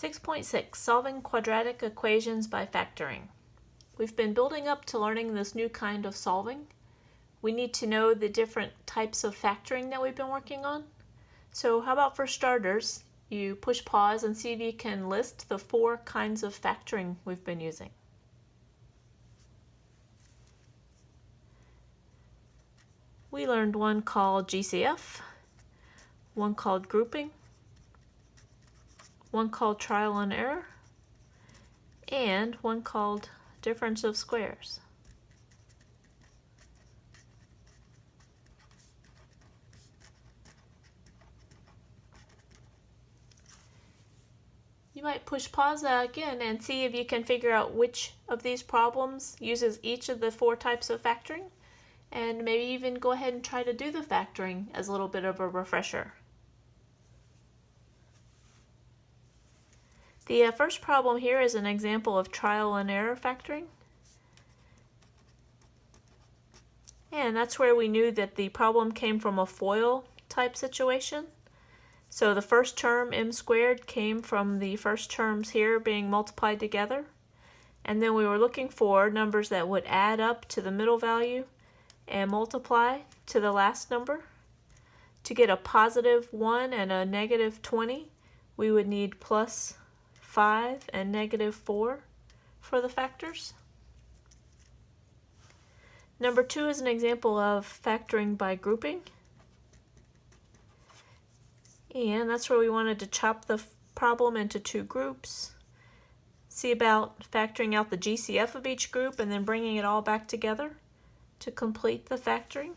6.6 Solving quadratic equations by factoring. We've been building up to learning this new kind of solving. We need to know the different types of factoring that we've been working on. So how about for starters, you push pause and see if you can list the 4 kinds of factoring we've been using. We learned one called GCF, one called grouping, one called trial and error, and one called difference of squares. You might push pause again and see if you can figure out which of these problems uses each of the 4 types of factoring, and maybe even go ahead and try to do the factoring as a little bit of a refresher. The first problem here is an example of trial and error factoring. And that's where we knew that the problem came from a FOIL type situation. So the first term, m squared, came from the first terms here being multiplied together. And then we were looking for numbers that would add up to the middle value and multiply to the last number. To get a positive 1 and a negative 20, we would need plus 5 and negative 4 for the factors. Number 2 is an example of factoring by grouping. And that's where we wanted to chop the problem into 2 groups. See about factoring out the GCF of each group and then bringing it all back together to complete the factoring.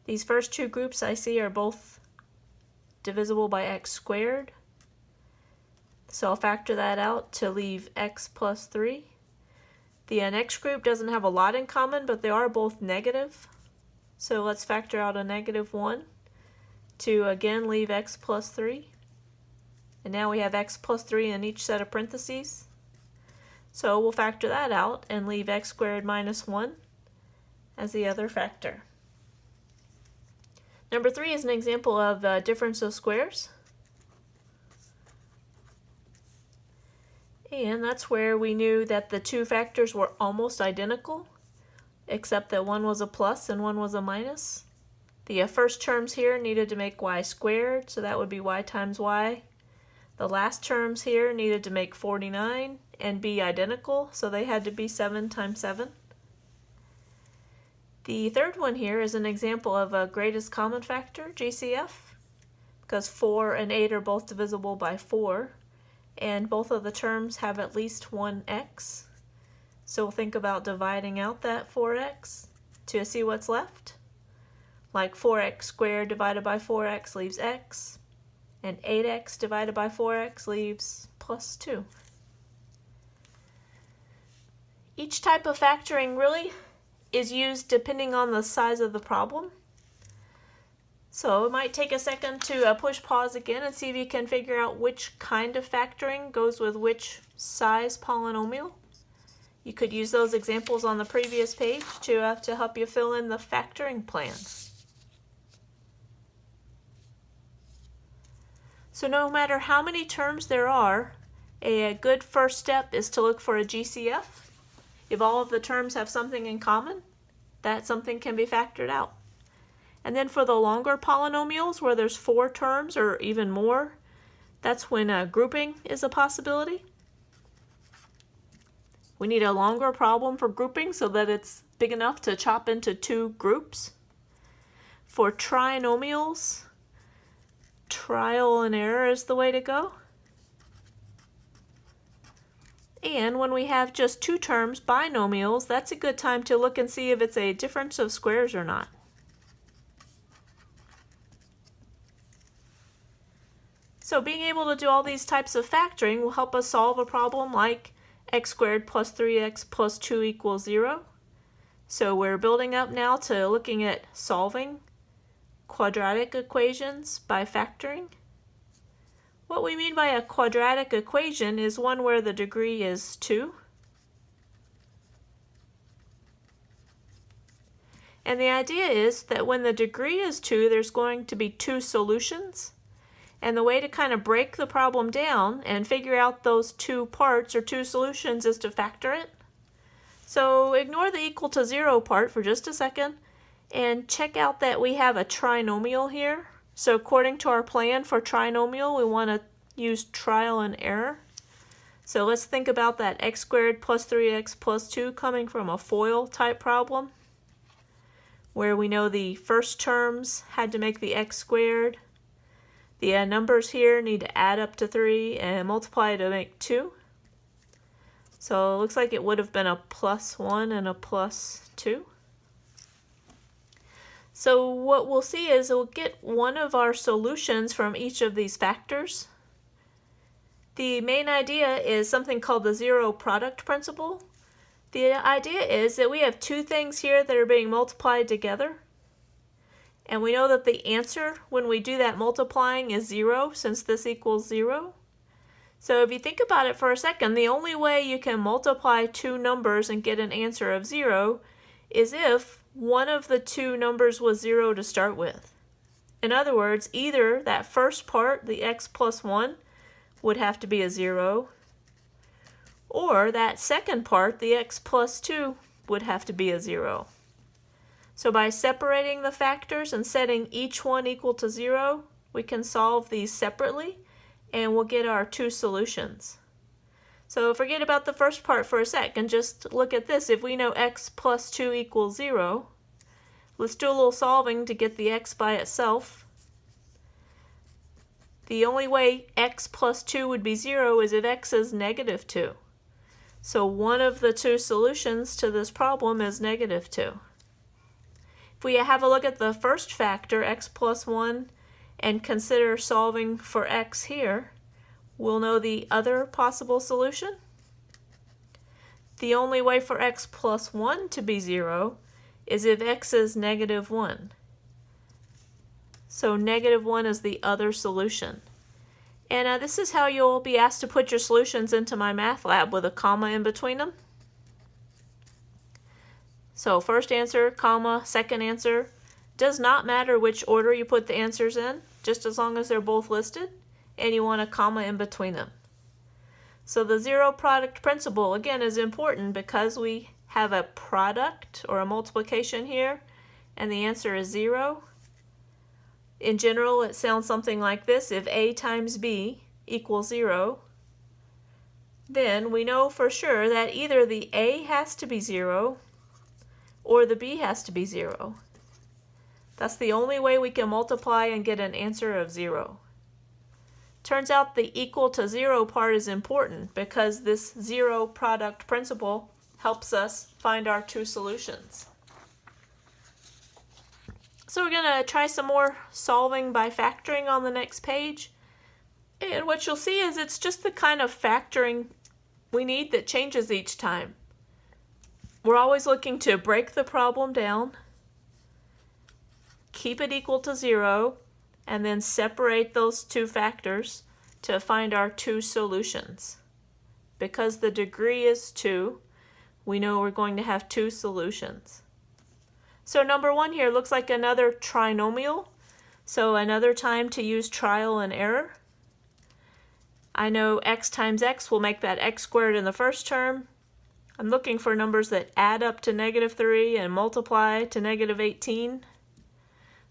These first 2 groups I see are both divisible by x squared. So I'll factor that out to leave x plus 3. The next group doesn't have a lot in common, but they are both negative. So let's factor out a negative 1 to again leave x plus 3. And now we have x plus 3 in each set of parentheses. So we'll factor that out and leave x squared minus 1 as the other factor. Number 3 is an example of difference of squares. And that's where we knew that the 2 factors were almost identical, except that one was a plus and one was a minus. The first terms here needed to make y squared, so that would be y times y. The last terms here needed to make 49 and be identical, so they had to be 7 times 7. The third one here is an example of a greatest common factor, GCF, because 4 and 8 are both divisible by 4. And both of the terms have at least one x. So we'll think about dividing out that 4x to see what's left. Like 4x squared divided by 4x leaves x, and 8x divided by 4x leaves plus 2. Each type of factoring really is used depending on the size of the problem. So it might take a second to push pause again and see if you can figure out which kind of factoring goes with which size polynomial. You could use those examples on the previous page to help you fill in the factoring plan. So no matter how many terms there are, a good first step is to look for a GCF. If all of the terms have something in common, that something can be factored out. And then for the longer polynomials where there's 4 terms or even more, that's when grouping is a possibility. We need a longer problem for grouping so that it's big enough to chop into 2 groups. For trinomials, trial and error is the way to go. And when we have just 2 terms, binomials, that's a good time to look and see if it's a difference of squares or not. So being able to do all these types of factoring will help us solve a problem like x squared plus 3x plus 2 equals 0. So we're building up now to looking at solving quadratic equations by factoring. What we mean by a quadratic equation is one where the degree is 2. And the idea is that when the degree is 2, there's going to be 2 solutions. And the way to kind of break the problem down and figure out those two parts or two solutions is to factor it. So ignore the equal to 0 part for just a second and check out that we have a trinomial here. So according to our plan for trinomial, we want to use trial and error. So let's think about that x squared plus 3x plus 2 coming from a FOIL type problem, where we know the first terms had to make the x squared. The numbers here need to add up to 3 and multiply to make 2. So it looks like it would have been a plus 1 and a plus 2. So what we'll see is we'll get one of our solutions from each of these factors. The main idea is something called the zero product principle. The idea is that we have two things here that are being multiplied together. And we know that the answer when we do that multiplying is 0, since this equals 0. So if you think about it for a second, the only way you can multiply two numbers and get an answer of 0 is if one of the two numbers was 0 to start with. In other words, either that first part, the x plus 1, would have to be a 0, or that second part, the x plus 2, would have to be a 0. So by separating the factors and setting each one equal to 0, we can solve these separately and we'll get our two solutions. So forget about the first part for a sec and just look at this. If we know x plus 2 equals 0, let's do a little solving to get the x by itself. The only way x plus 2 would be 0 is if x is negative 2. So one of the two solutions to this problem is negative 2. If we have a look at the first factor, x plus 1, and consider solving for x here, we'll know the other possible solution. The only way for x plus 1 to be 0 is if x is negative 1. So negative 1 is the other solution. And this is how you'll be asked to put your solutions into MyMathLab with a comma in between them. So first answer, comma, second answer. Does not matter which order you put the answers in, just as long as they're both listed, and you want a comma in between them. So the zero product principle, again, is important because we have a product or a multiplication here, and the answer is 0. In general, it sounds something like this. If a times b equals 0, then we know for sure that either the a has to be 0 or the b has to be 0. That's the only way we can multiply and get an answer of 0. Turns out the equal to 0 part is important because this zero product principle helps us find our two solutions. So we're going to try some more solving by factoring on the next page. And what you'll see is it's just the kind of factoring we need that changes each time. We're always looking to break the problem down, keep it equal to 0, and then separate those two factors to find our two solutions. Because the degree is 2, we know we're going to have two solutions. So number 1 here looks like another trinomial, so another time to use trial and error. I know x times x will make that x squared in the first term. I'm looking for numbers that add up to negative 3 and multiply to negative 18.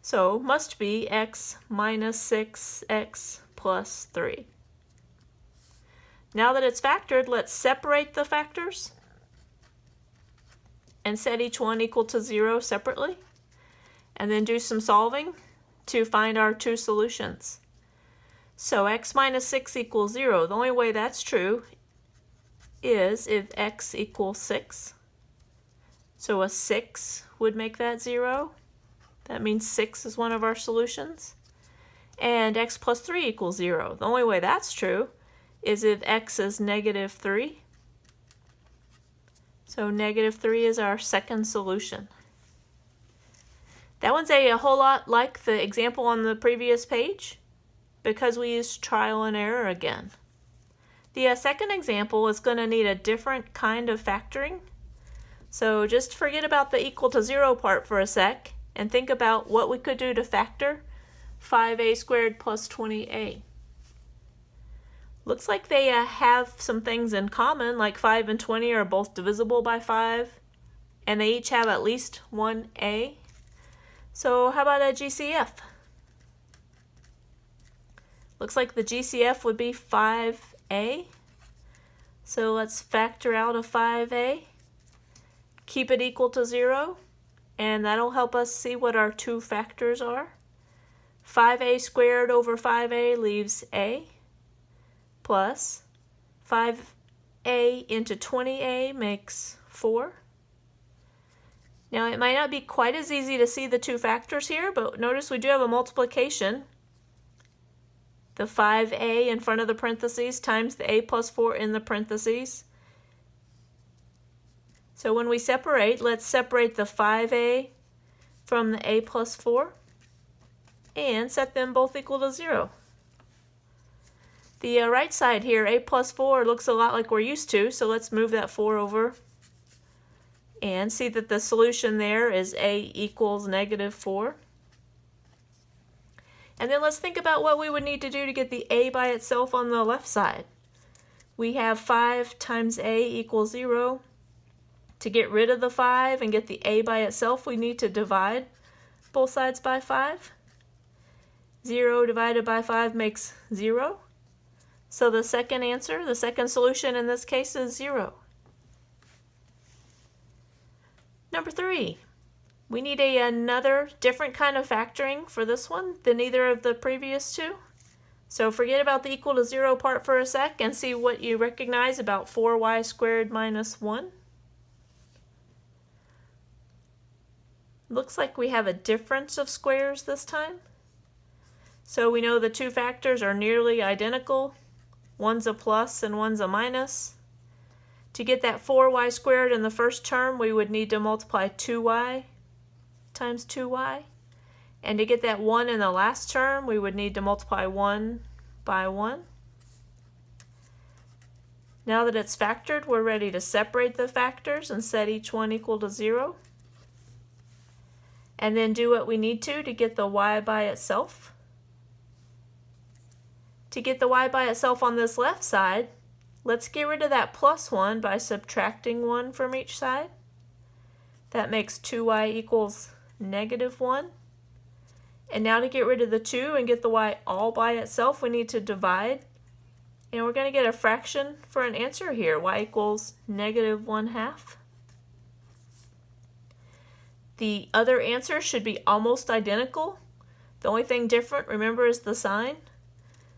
So must be x minus 6x plus 3. Now that it's factored, let's separate the factors and set each one equal to 0 separately, and then do some solving to find our two solutions. So x minus 6 equals 0. The only way that's true is if x equals 6. So a 6 would make that 0. That means 6 is one of our solutions. And x plus 3 equals 0. The only way that's true is if x is negative 3. So negative 3 is our second solution. That one's a whole lot like the example on the previous page because we used trial and error again. The second example is going to need a different kind of factoring. So just forget about the equal to 0 part for a sec and think about what we could do to factor 5a squared plus 20a. Looks like they have some things in common, like 5 and 20 are both divisible by 5, and they each have at least one a. So how about a GCF? Looks like the GCF would be 5a. So let's factor out a 5a, keep it equal to 0, and that'll help us see what our two factors are. 5a squared over 5a leaves a, plus 5a into 20a makes 4. Now it might not be quite as easy to see the two factors here, but notice we do have a multiplication. The 5a in front of the parentheses times the a plus 4 in the parentheses. So when we separate, let's separate the 5a from the a plus 4 and set them both equal to 0. The right side here, a plus 4, looks a lot like we're used to, so let's move that 4 over and see that the solution there is a equals negative 4. And then let's think about what we would need to do to get the a by itself on the left side. We have 5 times a equals 0. To get rid of the 5 and get the a by itself, we need to divide both sides by 5. 0 divided by 5 makes 0. So the second answer, the second solution in this case is 0. Number 3. We need another different kind of factoring for this one than either of the previous two. So forget about the equal to 0 part for a sec and see what you recognize about 4y squared minus 1. Looks like we have a difference of squares this time. So we know the two factors are nearly identical. One's a plus and one's a minus. To get that 4y squared in the first term, we would need to multiply 2y times 2y. And to get that 1 in the last term, we would need to multiply 1 by 1. Now that it's factored, we're ready to separate the factors and set each one equal to 0. And then do what we need to get the y by itself. To get the y by itself on this left side, let's get rid of that plus 1 by subtracting 1 from each side. That makes 2y equals negative 1. And now to get rid of the 2 and get the y all by itself, we need to divide. And we're going to get a fraction for an answer here. Y equals negative 1/2. The other answer should be almost identical. The only thing different, remember, is the sign.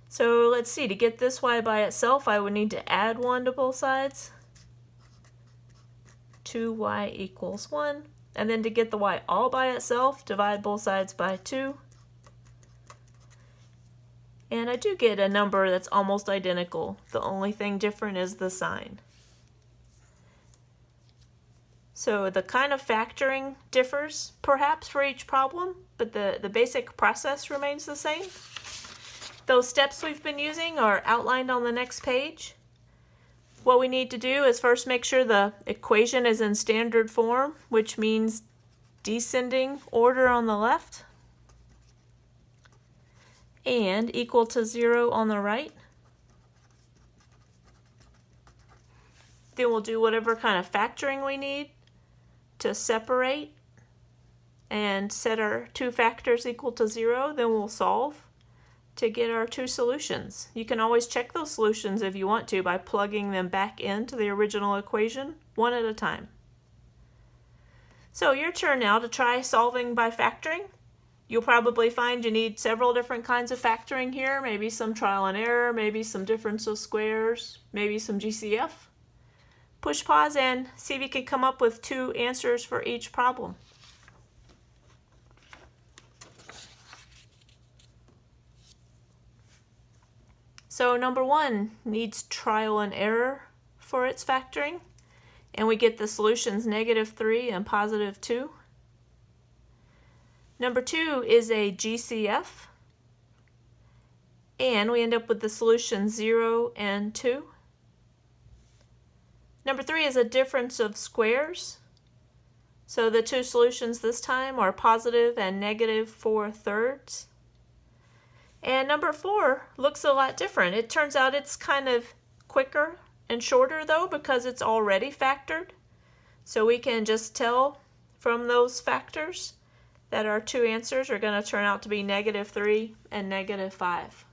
So let's see, to get this y by itself, I would need to add 1 to both sides. 2y equals 1. And then to get the y all by itself, divide both sides by 2. And I do get a number that's almost identical. The only thing different is the sign. So the kind of factoring differs perhaps for each problem, but the basic process remains the same. Those steps we've been using are outlined on the next page. What we need to do is first make sure the equation is in standard form, which means descending order on the left and equal to 0 on the right. Then we'll do whatever kind of factoring we need to separate and set our two factors equal to 0. Then we'll solve to get our two solutions. You can always check those solutions if you want to by plugging them back into the original equation one at a time. So your turn now to try solving by factoring. You'll probably find you need several different kinds of factoring here, maybe some trial and error, maybe some difference of squares, maybe some GCF. Push pause and see if you can come up with two answers for each problem. So number 1 needs trial and error for its factoring, and we get the solutions -3 and +2. Number 2 is a GCF, and we end up with the solution 0 and 2. Number 3 is a difference of squares. So the two solutions this time are positive and -4/3. And number 4 looks a lot different. It turns out it's kind of quicker and shorter though because it's already factored. So we can just tell from those factors that our two answers are going to turn out to be -3 and -5.